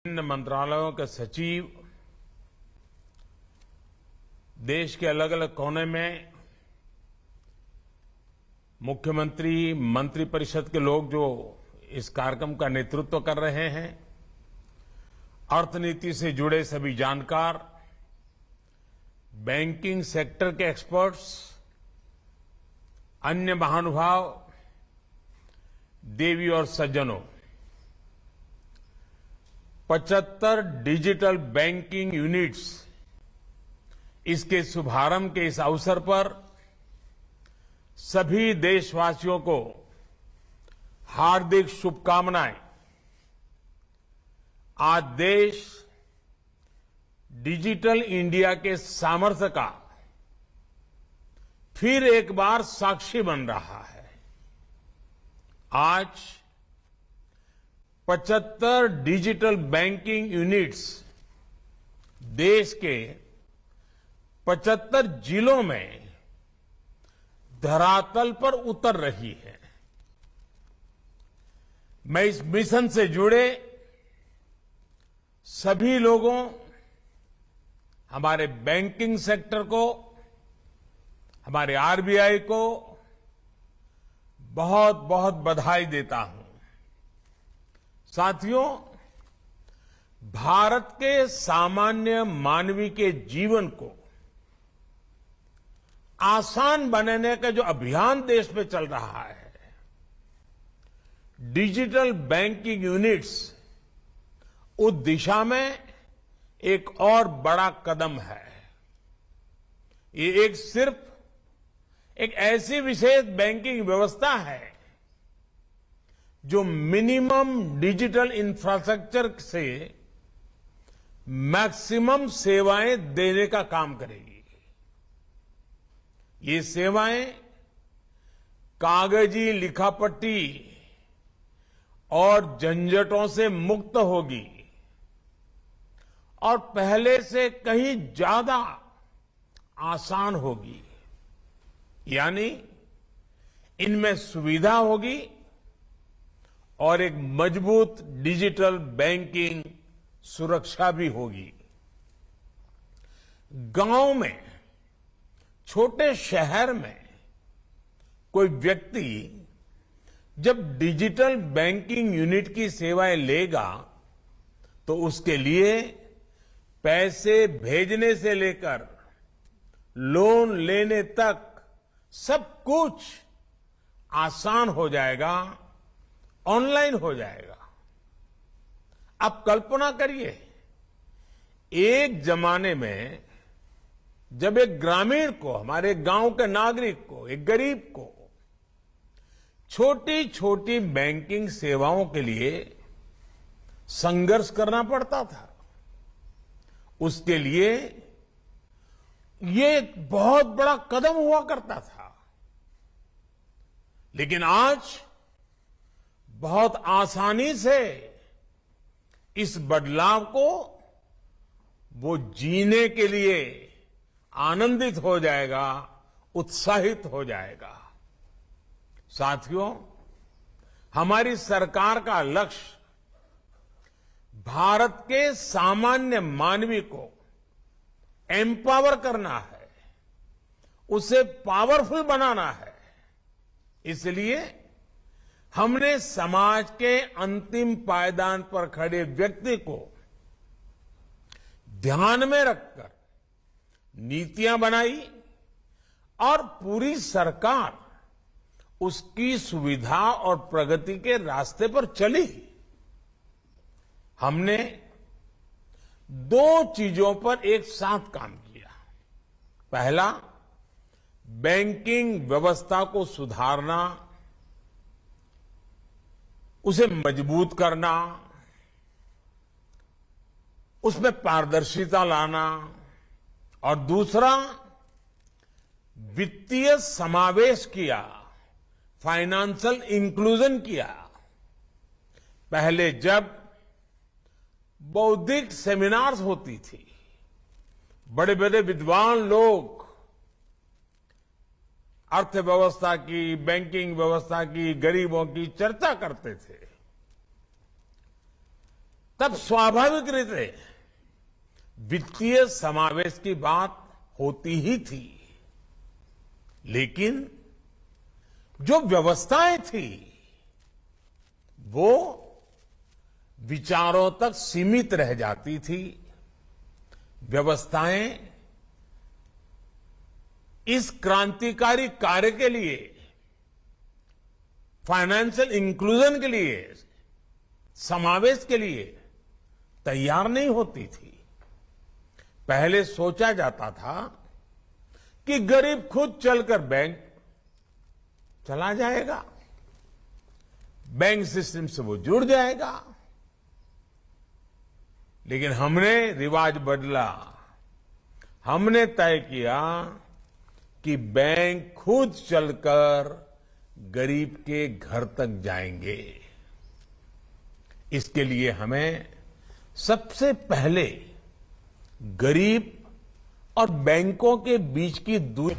विभिन्न मंत्रालयों के सचिव देश के अलग अलग कोने में मुख्यमंत्री, मंत्रिपरिषद के लोग जो इस कार्यक्रम का नेतृत्व कर रहे हैं, अर्थनीति से जुड़े सभी जानकार, बैंकिंग सेक्टर के एक्सपर्ट्स, अन्य महानुभाव, देवी और सज्जनों, 75 डिजिटल बैंकिंग यूनिट्स, इसके शुभारंभ के इस अवसर पर सभी देशवासियों को हार्दिक शुभकामनाएं। आज देश डिजिटल इंडिया के सामर्थ्य का फिर एक बार साक्षी बन रहा है। आज 75 डिजिटल बैंकिंग यूनिट्स देश के 75 जिलों में धरातल पर उतर रही है। मैं इस मिशन से जुड़े सभी लोगों, हमारे बैंकिंग सेक्टर को, हमारे आरबीआई को बहुत बहुत बधाई देता हूं। साथियों, भारत के सामान्य मानवी के जीवन को आसान बनाने का जो अभियान देश में चल रहा है, डिजिटल बैंकिंग यूनिट्स उस दिशा में एक और बड़ा कदम है। ये सिर्फ एक ऐसी विशेष बैंकिंग व्यवस्था है जो मिनिमम डिजिटल इंफ्रास्ट्रक्चर से मैक्सिमम सेवाएं देने का काम करेगी। ये सेवाएं कागजी लिखापट्टी और झंझटों से मुक्त होगी और पहले से कहीं ज्यादा आसान होगी। यानी इनमें सुविधा होगी और एक मजबूत डिजिटल बैंकिंग सुरक्षा भी होगी। गांव में, छोटे शहर में कोई व्यक्ति जब डिजिटल बैंकिंग यूनिट की सेवाएं लेगा तो उसके लिए पैसे भेजने से लेकर लोन लेने तक सब कुछ आसान हो जाएगा, ऑनलाइन हो जाएगा। आप कल्पना करिए, एक जमाने में जब एक ग्रामीण को, हमारे गांव के नागरिक को, एक गरीब को छोटी छोटी बैंकिंग सेवाओं के लिए संघर्ष करना पड़ता था, उसके लिए ये एक बहुत बड़ा कदम हुआ करता था। लेकिन आज बहुत आसानी से इस बदलाव को वो जीने के लिए आनंदित हो जाएगा, उत्साहित हो जाएगा। साथियों, हमारी सरकार का लक्ष्य भारत के सामान्य मानवी को एम्पावर करना है, उसे पावरफुल बनाना है। इसलिए हमने समाज के अंतिम पायदान पर खड़े व्यक्ति को ध्यान में रखकर नीतियां बनाई और पूरी सरकार उसकी सुविधा और प्रगति के रास्ते पर चली। हमने दो चीजों पर एक साथ काम किया। पहला, बैंकिंग व्यवस्था को सुधारना, उसे मजबूत करना, उसमें पारदर्शिता लाना, और दूसरा, वित्तीय समावेश किया, फाइनेंशियल इंक्लूजन किया। पहले जब बौद्धिक सेमिनार्स होती थी, बड़े बड़े विद्वान लोग अर्थव्यवस्था की, बैंकिंग व्यवस्था की, गरीबों की चर्चा करते थे। तब स्वाभाविक रीते वित्तीय समावेश की बात होती ही थी। लेकिन जो व्यवस्थाएं थी वो विचारों तक सीमित रह जाती थी। व्यवस्थाएं इस क्रांतिकारी कार्य के लिए, फाइनेंशियल इंक्लूजन के लिए, समावेश के लिए तैयार नहीं होती थी। पहले सोचा जाता था कि गरीब खुद चलकर बैंक चला जाएगा, बैंक सिस्टम से वो जुड़ जाएगा। लेकिन हमने रिवाज बदला। हमने तय किया कि बैंक खुद चलकर गरीब के घर तक जाएंगे। इसके लिए हमें सबसे पहले गरीब और बैंकों के बीच की दूरी